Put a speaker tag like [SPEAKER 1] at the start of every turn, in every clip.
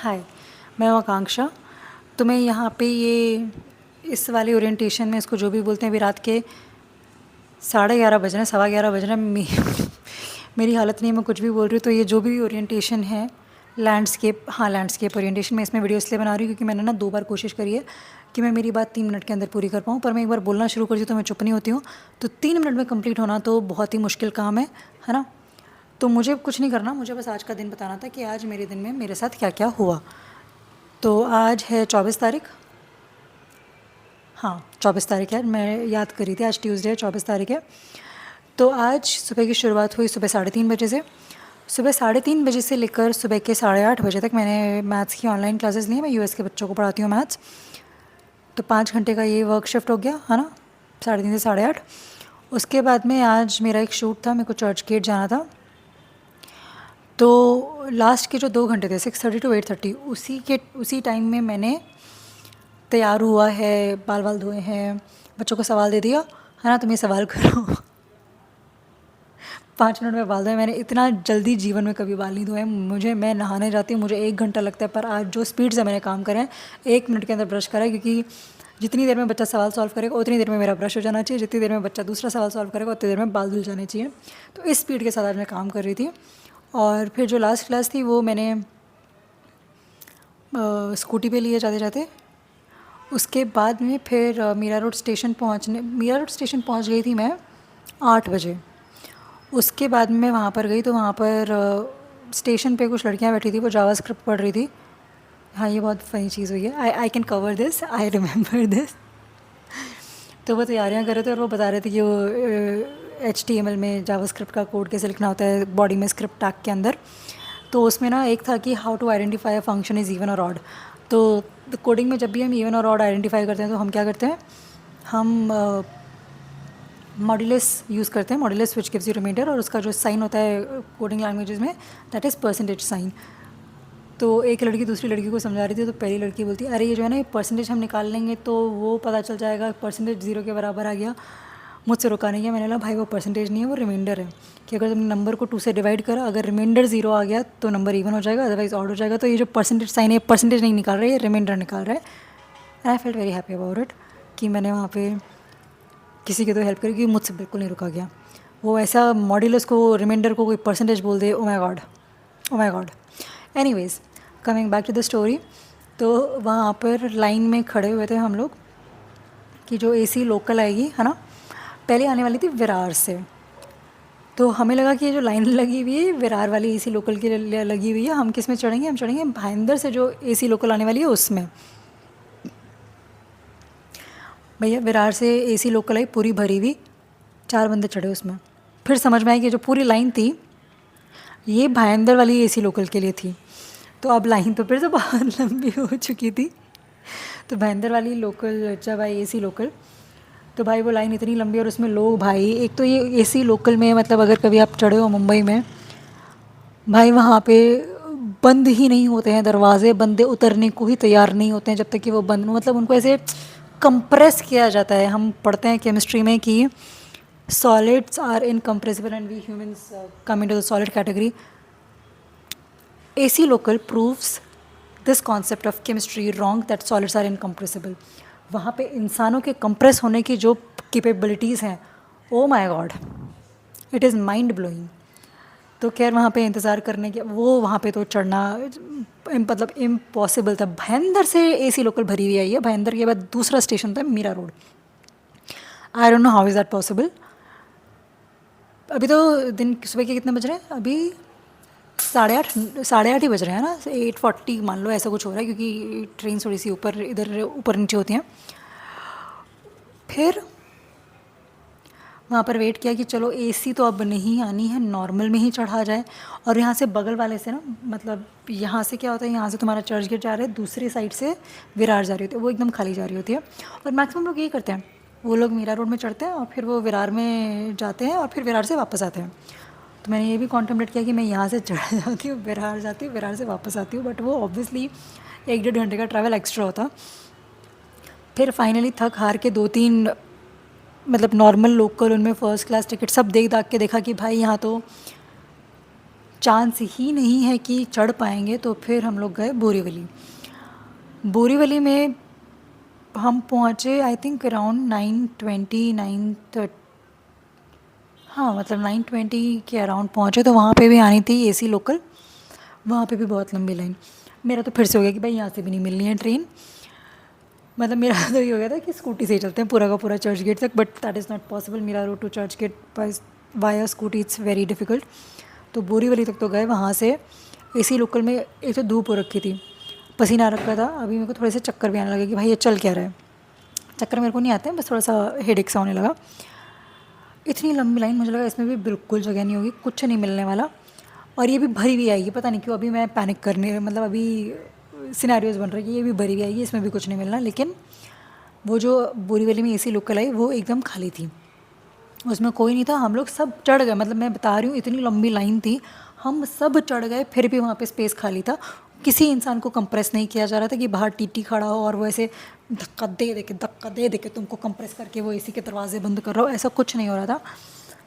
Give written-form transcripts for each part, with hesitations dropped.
[SPEAKER 1] हाय, मैं हूँ आकांक्षा। तो मैं यहाँ पे ये इस वाले ओरिएंटेशन में इसको जो भी बोलते हैं, अभी रात के 11:30 बज रहे हैं, 11:15 बज रहे हैं। मेरी हालत नहीं है, मैं कुछ भी बोल रही हूँ। तो ये जो भी ओरिएंटेशन है, लैंडस्केप, हाँ लैंडस्केप ओरिएंटेशन, मैं इसमें वीडियो इसलिए बना रही हूँ क्योंकि मैंने ना 2 बार कोशिश करी है कि मैं मेरी बात 3 मिनट के अंदर पूरी कर पाऊँ, पर मैं एक बार बोलना शुरू करती हूँ तो मैं चुप नहीं होती हूँ। तो 3 मिनट में कंप्लीट होना तो बहुत ही मुश्किल काम है ना। तो मुझे कुछ नहीं करना, मुझे बस आज का दिन बताना था कि आज मेरे दिन में मेरे साथ क्या क्या हुआ। तो आज है 24 तारीख। हाँ 24 तारीख है, मैं याद करी थी, आज ट्यूसडे है, 24 तारीख है। तो आज सुबह की शुरुआत हुई सुबह 3:30 बजे से। सुबह 3:30 बजे से लेकर सुबह के 8:30 बजे तक मैंने मैथ्स की ऑनलाइन क्लासेस ली हैं। मैं यूएस के बच्चों को पढ़ाती हूँ मैथ्स। तो 5 घंटे का ये वर्क शिफ्ट हो गया है ना, 3:30 से 8:30। उसके बाद में आज मेरा एक शूट था, मेरे को चर्च गेट जाना था। तो लास्ट के जो 2 घंटे थे, 6:30 टू 8:30, उसी टाइम में मैंने तैयार हुआ है, बाल वाल धोए हैं, बच्चों को सवाल दे दिया है ना, तुम ये सवाल करो। 5 मिनट में बाल धोए। मैंने इतना जल्दी जीवन में कभी बाल नहीं धोए। मैं नहाने जाती हूँ, मुझे 1 घंटा लगता है, पर आज जो स्पीड से मैंने काम करा है, 1 मिनट के अंदर ब्रश करा है। क्योंकि जितनी देर में बच्चा सवाल सॉल्व करेगा उतनी देर में मेरा ब्रश हो जाना चाहिए, जितनी देर में बच्चा दूसरा सवाल सॉल्व करेगा उतनी देर में बाल धुल जाने चाहिए। तो इस स्पीड के साथ आज मैं काम कर रही थी। और फिर जो लास्ट क्लास थी वो मैंने स्कूटी पे लिए जाते जाते। उसके बाद में फिर मीरा रोड स्टेशन पहुंच गई थी मैं 8 बजे। उसके बाद में मैं वहाँ पर गई, तो वहाँ पर स्टेशन पे कुछ लड़कियाँ बैठी थी, वो जावास्क्रिप्ट पढ़ रही थी। हाँ, ये बहुत फ़नी चीज़ हुई है। I can cover this, I remember this. तो वो तैयारियाँ कर रहे थे और वो बता रहे थे कि वो HTML में जावास्क्रिप्ट का कोड कैसे लिखना होता है बॉडी में, स्क्रिप्ट टैग के अंदर। तो उसमें ना एक था कि how to identify a function is even और ऑड। तो कोडिंग में जब भी हम इवन और ऑड आइडेंटिफाई करते हैं तो हम क्या करते हैं, हम मॉड्यूलस यूज़ करते हैं, modulus which gives you remainder, और उसका जो साइन होता है कोडिंग लैंग्वेजेस में, दैट इज़ परसेंटेज साइन। तो एक लड़की दूसरी लड़की को समझा रही थी, तो पहली लड़की बोलती, अरे ये जो है ना, ये परसेंटेज हम निकाल लेंगे तो वो पता चल जाएगा, परसेंटेज 0 के बराबर आ गया। मुझसे रुका नहीं गया। मैंने बोला भाई वो परसेंटेज नहीं है, वो रिमाइंडर है, कि अगर तुमने नंबर को 2 से डिवाइड करा, अगर रिमाइंडर 0 आ गया तो नंबर इवन हो जाएगा, अदरवाइज ऑड हो जाएगा। तो ये जो परसेंटेज साइन है, परसेंटेज नहीं निकाल रहा है, ये रिमाइंडर निकाल रहा है। And I felt very happy about it कि मैंने वहाँ पे किसी की तो हेल्प करी, क्योंकि मुझसे बिल्कुल नहीं रुका गया। वो ऐसा मॉड्यूलस को, रिमाइंडर को कोई परसेंटेज बोल दे, oh my God, oh my God. Anyways, coming back to the story. तो वहाँ पर लाइन में खड़े हुए थे हम लोग कि जो AC लोकल आएगी है ना, पहले आने वाली थी विरार से। तो हमें लगा कि ये जो लाइन लगी हुई है विरार वाली AC लोकल के लिए लगी हुई है, हम किस में चढ़ेंगे, हम चढ़ेंगे भाईंदर से जो AC लोकल आने वाली है उसमें। भैया विरार से AC लोकल आई पूरी भरी हुई, 4 बंदे चढ़े उसमें। फिर समझ में आई कि जो पूरी लाइन थी ये भाईंदर वाली AC लोकल के लिए थी। तो अब लाइन तो फिर से बहुत लंबी हो चुकी थी। तो भाईंदर वाली लोकल जब आई AC लोकल, तो भाई वो लाइन इतनी लंबी और उसमें लोग, भाई एक तो ये AC लोकल में, मतलब अगर कभी आप चढ़े हो मुंबई में, भाई वहाँ पे बंद ही नहीं होते हैं दरवाजे, बंदे उतरने को ही तैयार नहीं होते हैं जब तक कि वो बंद, मतलब उनको ऐसे कंप्रेस किया जाता है। हम पढ़ते हैं केमिस्ट्री में कि solids are incompressible and we humans come into the solid category. AC local proves this concept of chemistry wrong, that solids are incompressible। वहाँ पे इंसानों के कंप्रेस होने की जो कैपेबिलिटीज़ हैं, ओ my God, it is mind blowing. तो खैर वहाँ पे इंतज़ार करने के, वो वहाँ पे तो चढ़ना मतलब इम्पॉसिबल था। भाईंदर से AC लोकल भरी हुई आई है, भाईंदर के बाद दूसरा स्टेशन था Mira road. I don't know how is that possible. अभी तो दिन सुबह के कितने बज रहे हैं, अभी 8:30 ही बज रहे हैं ना, 8:40 मान लो, ऐसा कुछ हो रहा है, क्योंकि ट्रेन थोड़ी सी ऊपर इधर ऊपर नीचे होती हैं। फिर वहाँ पर वेट किया कि चलो AC तो अब नहीं आनी है, नॉर्मल में ही चढ़ा जाए। और यहाँ से बगल वाले से ना, मतलब यहाँ से क्या होता है, यहाँ से तुम्हारा चर्च गेट जा रहा है, दूसरी साइड से विरार जा रही होती है, वो एकदम खाली जा रही होती है। और मैक्सिमम लोग यही करते हैं, वो लोग मीरा रोड में चढ़ते हैं और फिर वो विरार में जाते हैं और फिर विरार से वापस आते हैं। तो मैंने ये भी कॉन्टम्पलेट किया कि मैं यहाँ से चढ़ जाती हूँ, विरार जाती हूँ, विरार से वापस आती हूँ, बट वो ऑब्वियसली 1-1.5 घंटे का ट्रैवल एक्स्ट्रा होता। फिर फाइनली थक हार के 2-3, मतलब नॉर्मल लोकल, उनमें फ़र्स्ट क्लास टिकट सब देख दाख के देखा कि भाई यहाँ तो चांस ही नहीं है कि चढ़ पाएंगे, तो फिर हम लोग गए बोरीवली। बोरीवली में हम पहुँचे आई थिंक अराउंड 9:20 9:30, हाँ मतलब 9:20 के अराउंड पहुँचे। तो वहाँ पे भी आनी थी एसी लोकल, वहाँ पे भी बहुत लंबी लाइन। मेरा तो फिर से हो गया कि भाई यहाँ से भी नहीं मिलनी है ट्रेन। मतलब मेरा तो ये हो गया था कि स्कूटी से ही चलते हैं पूरा का पूरा चर्च गेट तक, but that is not possible. Mira road to Churchgate by via scooty it's very difficult. तो बोरीवली तक तो गए, वहाँ से एसी लोकल में एक तो धूप हो रखी थी, पसीना आ रखा था। अभी मेरे को थोड़े से चक्कर भी आने लगे कि भाई ये चल क्या रहा है। चक्कर मेरे को नहीं आते हैं, बस थोड़ा सा हेडेक सा होने लगा। इतनी लंबी लाइन, मुझे लगा इसमें भी बिल्कुल जगह नहीं होगी, कुछ नहीं मिलने वाला, और ये भी भरी हुई आएगी। पता नहीं क्यों अभी मैं पैनिक करने, मतलब अभी सिनेरियोज बन रहा है कि ये भी भरी हुई आएगी, इसमें भी कुछ नहीं मिलना। लेकिन वो जो बोरीवली में एसी लोकल आई वो एकदम खाली थी, उसमें कोई नहीं था। हम लोग सब चढ़ गए, मतलब मैं बता रही हूँ इतनी लंबी लाइन थी, हम सब चढ़ गए, फिर भी वहाँ पे स्पेस खाली था। किसी इंसान को कंप्रेस नहीं किया जा रहा था कि बाहर टीटी खड़ा हो और वो ऐसे धक्का दे के तुमको कंप्रेस करके वो एसी के दरवाजे बंद कर रहा हो, ऐसा कुछ नहीं हो रहा था।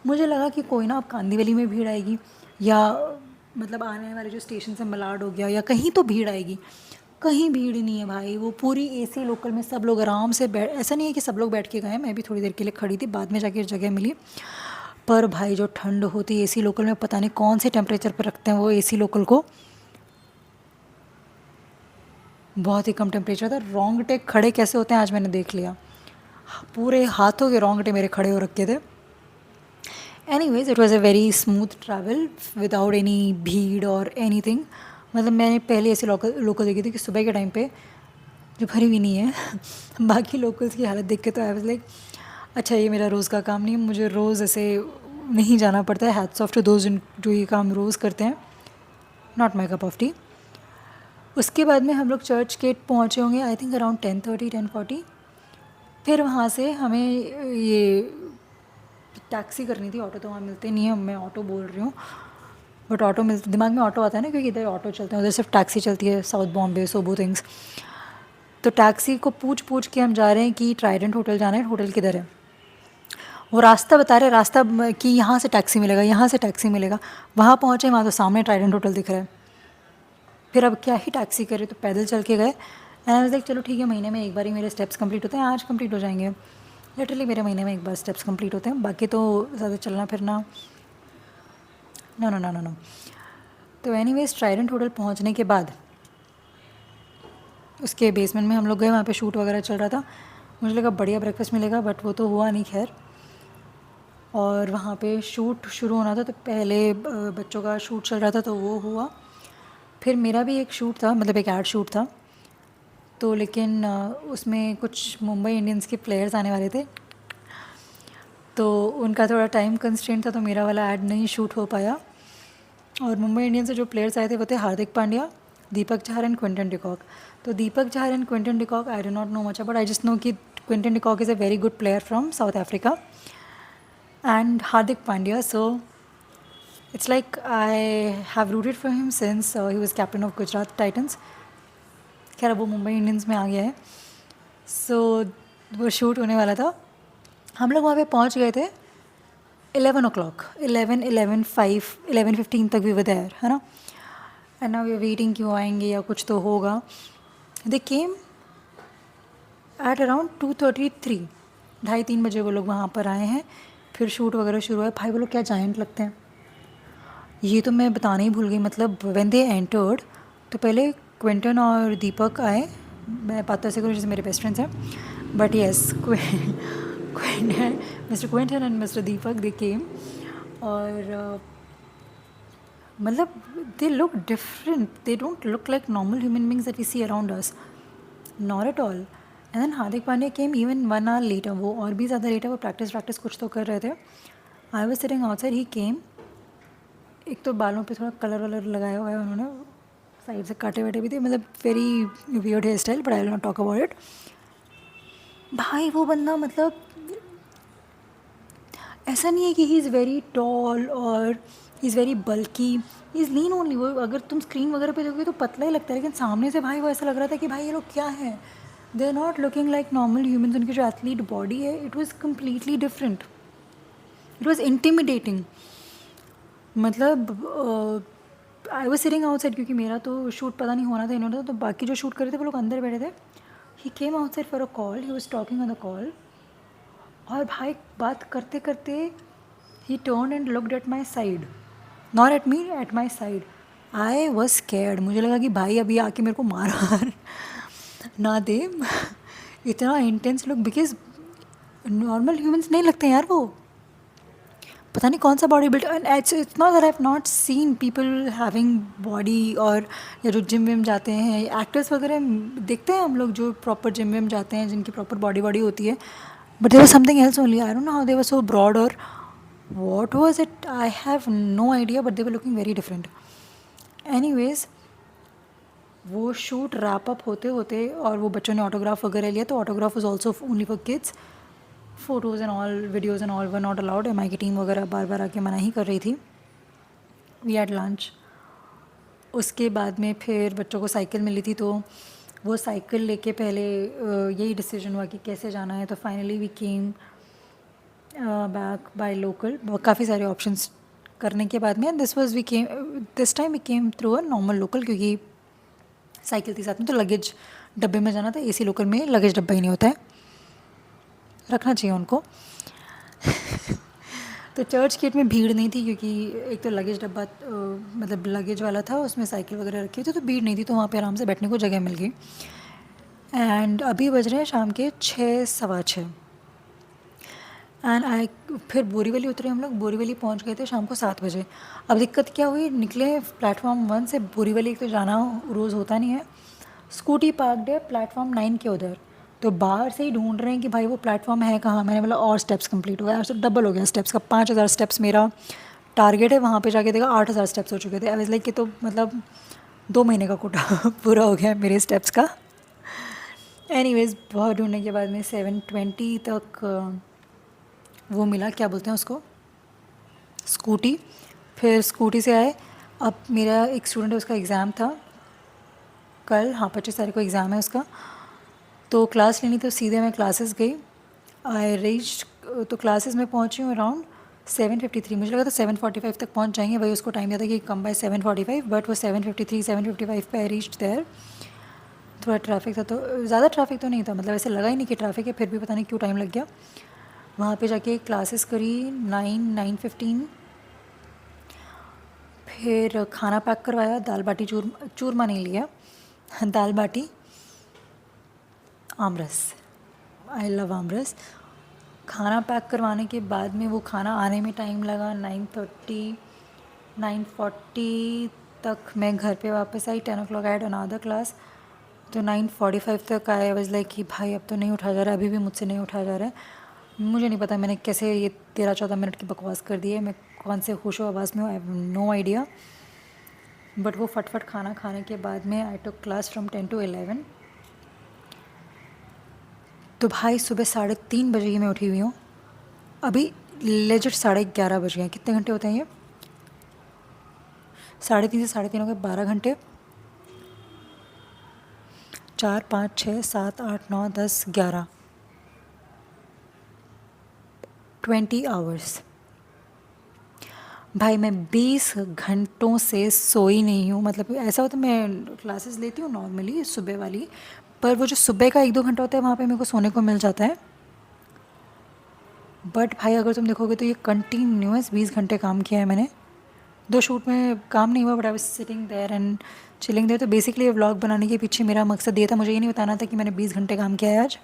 [SPEAKER 1] मुझे लगा कि कोई ना अब कांदीवली में भीड़ आएगी, या मतलब आने वाले जो स्टेशन से मलाड हो गया या कहीं तो भीड़ आएगी। कहीं भीड़ नहीं है भाई, वो पूरी एसी लोकल में सब लोग आराम से बैठ, ऐसा नहीं है कि सब लोग बैठ के गए, मैं भी थोड़ी देर के लिए खड़ी थी, बाद में जाके जगह मिली। पर भाई जो ठंड होती है एसी लोकल में, पता नहीं कौन से टेम्परेचर पर रखते हैं वो एसी लोकल को, बहुत ही कम टेम्परेचर था। रोंगटे खड़े कैसे होते हैं आज मैंने देख लिया, पूरे हाथों के रोंगटे मेरे खड़े हो रखे थे। Anyways it was a very smooth travel without any भीड़ और एनीथिंग। मतलब मैंने पहले ऐसे लोकल देखी थी कि सुबह के टाइम पे जो भरी हुई नहीं है बाकी लोकल्स की हालत देख के तो आई वाज लाइक अच्छा ये मेरा रोज़ का काम नहीं है, मुझे रोज़ ऐसे नहीं जाना पड़ता है। हैट्स ऑफ टू दोज जो ये काम रोज़ करते हैं, not my cup of T. उसके बाद में हम लोग चर्च गेट पहुँचे होंगे आई थिंक अराउंड 10:30 10:40। फिर वहाँ से हमें ये टैक्सी करनी थी, ऑटो तो वहाँ मिलते नहीं है, मैं ऑटो बोल रही हूँ, बट ऑटो मिलते, दिमाग में ऑटो आता है ना क्योंकि इधर ऑटो चलते हैं, उधर सिर्फ टैक्सी चलती है, साउथ बॉम्बे सोबो थिंग्स। तो टैक्सी को पूछ के हम जा रहे हैं कि ट्राइडेंट होटल जाना है, होटल किधर है। वो रास्ता बता रहे, रास्ता कि यहाँ से टैक्सी मिलेगा, यहाँ से टैक्सी मिलेगा। वहाँ पहुँचे, वहाँ तो सामने ट्राइडेंट होटल दिख रहा है। फिर अब क्या ही टैक्सी करे, तो पैदल चल के गए। एंड आई वाज लाइक चलो ठीक है, महीने में एक बार ही मेरे स्टेप्स कंप्लीट होते हैं, आज कंप्लीट हो जाएंगे। लिटरली मेरे महीने में एक बार स्टेप्स कंप्लीट होते हैं, बाकी तो ज़्यादा चलना फिरना no no no no no. तो एनीवेज ट्राइडेंट होटल पहुंचने के बाद उसके बेसमेंट में हम लोग गए, वहाँ पे शूट वगैरह चल रहा था। मुझे लगा बढ़िया ब्रेकफास्ट मिलेगा, बट वो तो हुआ नहीं खैर। और वहाँ पे शूट शुरू होना था, तो पहले बच्चों का शूट चल रहा था तो वो हुआ। फिर मेरा भी एक शूट था, मतलब एक ऐड शूट था। तो लेकिन उसमें कुछ मुंबई इंडियंस के प्लेयर्स आने वाले थे, तो उनका थोड़ा टाइम कंस्ट्रेंट था, तो मेरा वाला ऐड नहीं शूट हो पाया। और मुंबई इंडियंस से जो प्लेयर्स आए थे वो थे Hardik Pandya, Deepak Chahar and Quinton de Kock. तो Deepak Chahar and Quinton de Kock I do not know much, but I just know कि Quinton de Kock is a very good player from South Africa and Hardik Pandya, so it's like I have rooted for him since he was captain of Gujarat titans. खैर अब वो Mumbai Indians में आ गया है। सो वो shoot होने वाला था, हम लोग वहाँ पे पहुँच गए थे 11 o'clock, 11:15 तक भी वर देयर, है ना। And now we are waiting क्यों आएंगे या कुछ तो होगा। दे केम एट अराउंड 2:33, 2:30-3 बजे वो लोग वहाँ पर आए हैं। फिर शूट वगैरह शुरू हुआ। भाई वो लोग क्या जायंट लगते हैं, ये तो मैं बताना ही भूल गई। मतलब व्हेन दे एंटर्ड, तो पहले क्विंटन और दीपक आए, मैं बात तो ऐसे करूँ जैसे मेरे बेस्ट फ्रेंड्स हैं, but yes mister Quinton and mister Deepak they came. और मतलब they look different, they don't look like normal human beings that we see around us, not at all. And then Hardik Pandya came even 1 hour later, वो और भी ज़्यादा letter, वो practice कुछ तो कर रहे थे। आई वॉज सिटिंग आउटसाइड, ही केम। एक तो बालों पे थोड़ा कलर वलर लगाया हुआ है उन्होंने, साइड से काटे वाटे भी थे, मतलब very weird hair style, but I will not talk about it. भाई वो बंदा मतलब ऐसा नहीं है कि ही इज़ वेरी टॉल और he is very bulky, he is lean only. वो अगर तुम स्क्रीन वगैरह पे देखोगे तो पतला ही लगता है, लेकिन सामने से भाई वो ऐसा लग रहा था कि भाई ये लोग क्या है, they are not looking like normal humans. उनकी जो एथलीट बॉडी है, it was completely different, it was intimidating. मतलब आई वॉज सिटिंग आउटसाइड, क्योंकि मेरा तो शूट पता नहीं होना था, इन्होंने तो बाकी जो शूट कर रहे थे वो लोग अंदर बैठे थे. He came outside for a call, he was talking on the call. और भाई बात करते करते ही turn and looked at my side, not at me, at my side. I was scared. मुझे लगा कि भाई अभी आके मेरे को मार ना दे. इतना intense look, because normal humans नहीं लगते यार वो. पता नहीं कौन सा body build. And it's not that I have not seen people having body, और या जो जिम विम जाते हैं एक्टर्स वगैरह देखते हैं हम लोग जो प्रॉपर जिम विम जाते हैं जिनकी प्रॉपर बॉडी बॉडी होती है. But there was something else only. I don't know how they were so broad और what was it. I have no idea, but they were looking very different. Anyways, वो shoot wrap up होते होते और वो बच्चों ने autograph वगैरह लिया, तो autograph was also only for kids. Photos and all, videos and all were not allowed. M I की टीम वगैरह बार बार आके मना ही कर रही थी. We had lunch. उसके बाद में फिर बच्चों को साइकिल मिली थी, तो वो साइकिल लेके पहले यही डिसीजन हुआ कि कैसे जाना है. तो finally we came back by local. काफ़ी सारे ऑप्शंस करने के बाद में this time we came through a normal local, क्योंकि साइकिल थी साथ में, तो लगेज डब्बे में जाना था. एसी लोकल में लगेज डब्बा ही नहीं होता है, रखना चाहिए उनको. तो चर्च गेट में भीड़ नहीं थी, क्योंकि एक तो लगेज डब्बा मतलब लगेज वाला था, उसमें साइकिल वगैरह रखी थी, तो भीड़ नहीं थी, तो वहाँ पे आराम से बैठने को जगह मिल गई. एंड अभी बज रहे हैं शाम के 6, 6:15. एंड आई फिर बोरीवली उतरे हम लोग. बोरीवली पहुँच गए थे शाम को 7 बजे. अब दिक्कत क्या हुई, निकले प्लेटफॉर्म 1 से. बोरीवली एक तो जाना रोज़ होता नहीं है. स्कूटी पार्कड है प्लेटफॉर्म 9 के उधर. तो बाहर से ही ढूंढ रहे हैं कि भाई वो प्लेटफॉर्म है कहाँ. मैंने बोला और स्टेप्स कंप्लीट हो गया, तो डबल हो गया स्टेप्स का. 5,000 स्टेप्स मेरा टारगेट है. वहाँ पे जाके देखा 8,000 स्टेप्स हो चुके थे. आई वाज लाइक कि तो मतलब 2 महीने का कोटा पूरा हो गया मेरे स्टेप्स का. एनीवेज, बहुत ढूंढने के बाद में 7:20 तक वो मिला, क्या बोलते हैं उसको, स्कूटी. फिर स्कूटी से आए. अब मेरा एक स्टूडेंट है, उसका एग्ज़ाम था कल. हाँ, 25 तारीख को एग्ज़ाम है उसका. तो क्लास लेनी, तो सीधे मैं क्लासेस गई. आई रीच, तो क्लासेस में पहुंची हूँ अराउंड 7:53. मुझे लगा था 7:45 तक पहुंच जाएंगे, वही उसको टाइम दिया था कि कम बाय 7:45, बट वो 7:53, 7:55 पे आई रीच देयर. थोड़ा ट्रैफिक था, तो ज़्यादा ट्रैफिक तो नहीं था, मतलब ऐसे लगा ही नहीं कि ट्रैफिक है, फिर भी पता नहीं क्यों टाइम लग गया. वहाँ पे जाके क्लासेस करी 9, 9:15. फिर खाना पैक करवाया. दाल बाटी चूरमा नहीं लिया, दाल बाटी, आमरस. आई लव आमरस. खाना पैक करवाने के बाद में वो खाना आने में टाइम लगा 9:30, 9:40 तक मैं घर पे वापस आई. 10 o'clock I had another class. तो 9:45 तक आए. वाज लाइक कि भाई अब तो नहीं उठाया जा रहा है, अभी भी मुझसे नहीं उठाया जा रहा है. मुझे नहीं पता मैंने कैसे ये 13-14 मिनट की बकवास कर दी है. मैं कौन से होशो आवाज़ में हूँ, I have no idea. But वो फटफट खाना खाने के बाद में I took class from 10 to 11. तो भाई सुबह 3:30 बजे ही मैं उठी हुई हूँ. अभी लेजिट 11:30 बज गए हैं. कितने घंटे होते हैं ये? 3:30 से 3:30 हो गए, 12 घंटे. 4, 5, 6, 7, 8, 9, 10, 11, 20 आवर्स. भाई मैं 20 घंटों से सोई नहीं हूँ. मतलब ऐसा होता है, मैं क्लासेस लेती हूँ नॉर्मली सुबह वाली, पर वो जो सुबह का 1-2 घंटा होता है वहाँ पे मेरे को सोने को मिल जाता है. बट भाई अगर तुम देखोगे तो ये कंटिन्यूअस 20 घंटे काम किया है मैंने. 2 शूट में काम नहीं हुआ, but I was sitting there and chilling there. तो बेसिकली ये व्लॉग बनाने के पीछे मेरा मकसद ये था. मुझे ये नहीं बताना था कि मैंने 20 घंटे काम किया है आज,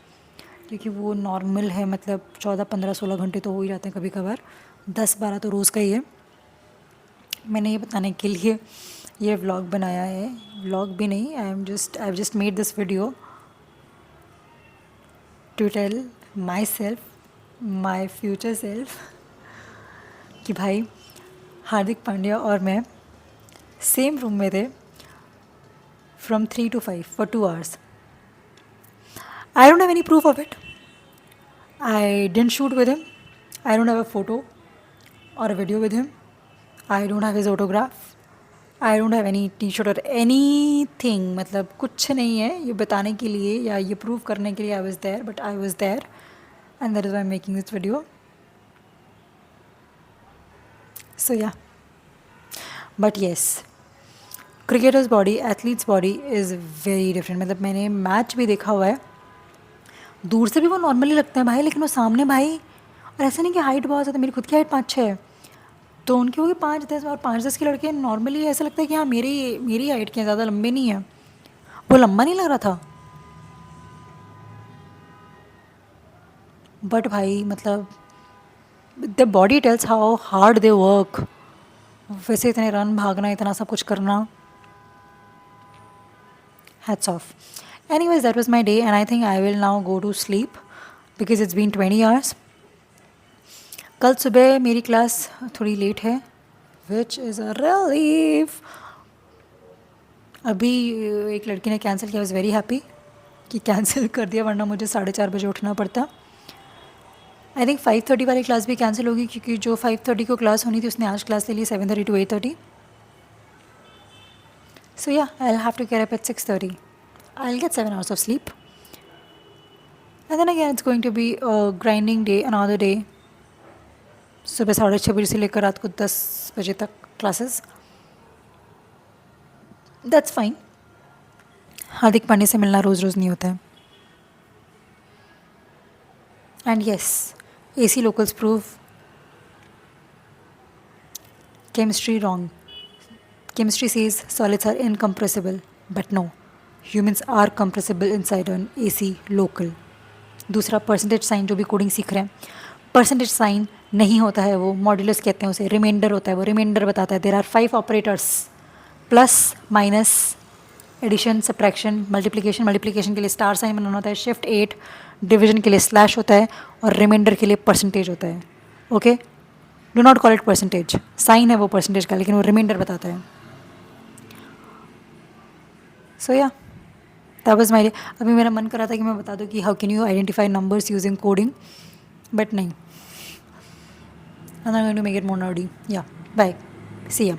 [SPEAKER 1] क्योंकि वो नॉर्मल है. मतलब 14, 15, 16 घंटे तो हो ही जाते हैं कभी कभार. 10-12 तो रोज़ का ही है. मैंने ये बताने के लिए ये व्लॉग बनाया है. व्लॉग भी नहीं, I have just made this video to tell my self, my future self, कि भाई हार्दिक पांड्या और मैं सेम रूम में थे from 3 to 5 for 2 hours. I don't have any proof of it. I didn't shoot with him. I don't have a photo और a video with him. I don't have his autograph. I don't have any T shirt और anything. मतलब कुछ नहीं है ये बताने के लिए या ये प्रूव करने के लिए I was there, but I was there and that is why am making this video. So yeah, but yes, cricketers body, athletes body is very different. मतलब मैंने मैच भी देखा हुआ है, दूर से भी वो नॉर्मली लगते हैं भाई, लेकिन वो सामने भाई, और ऐसा नहीं कि हाइट बहुत ज़्यादा, मेरी खुद की हाइट 5'6" है, तो उनकी होगी 5'10", और 5'10" के लड़के नॉर्मली ऐसा लगता है कि हाँ मेरी मेरी हाइट के हैं, ज़्यादा लंबे नहीं हैं। वो लंबा नहीं लग रहा था, बट भाई मतलब the body tales how hard they work. वैसे इतने रन भागना, इतना सब कुछ करना, hats off. Anyways, that was my day, and I think I will now go to sleep because it's been 20 hours. कल सुबह मेरी क्लास थोड़ी लेट है, विच इज़ अ रिलीफ। अभी एक लड़की ने कैंसिल किया, आई वॉज वेरी हैप्पी कि कैंसिल कर दिया, वरना मुझे 4:30 बजे उठना पड़ता। आई थिंक 5:30 वाली क्लास भी कैंसिल होगी, क्योंकि जो 5:30 को क्लास होनी थी उसने आज क्लास ले ली 7:30 to 8:30. So yeah, I'll have to get up at 6:30. I'll get 7 hours of sleep. And then again, it's going to be a grinding day, another day. सुबह 6:30 बजे से लेकर रात को 10 बजे तक classes. That's fine. Hardik Pandya से मिलना रोज़ रोज़ नहीं होता है. And yes, AC locals prove chemistry wrong. Chemistry says solids are incompressible, but no, humans are compressible inside an AC local. दूसरा परसेंटेज साइन, जो भी कोडिंग सीख रहे हैं, परसेंटेज साइन नहीं होता है, वो मॉड्यूलस कहते हैं उसे, रिमाइंडर होता है, वो रिमाइंडर बताता है there are 5 operators, plus minus, addition, subtraction, multiplication. Multiplication के लिए स्टार साइन बनाना होता है, शिफ्ट 8, डिवीजन के लिए स्लैश होता है, और रिमाइंडर के लिए परसेंटेज होता है. Okay, do not call it percentage, sign है वो परसेंटेज का, लेकिन वो रिमाइंडर बताता है. सो या दैट वाज माय डे. अभी मेरा मन कर रहा था कि मैं बता दूं कि how can you identify numbers using coding, but नहीं. I'm not going to make it more nerdy. Yeah, bye. See ya.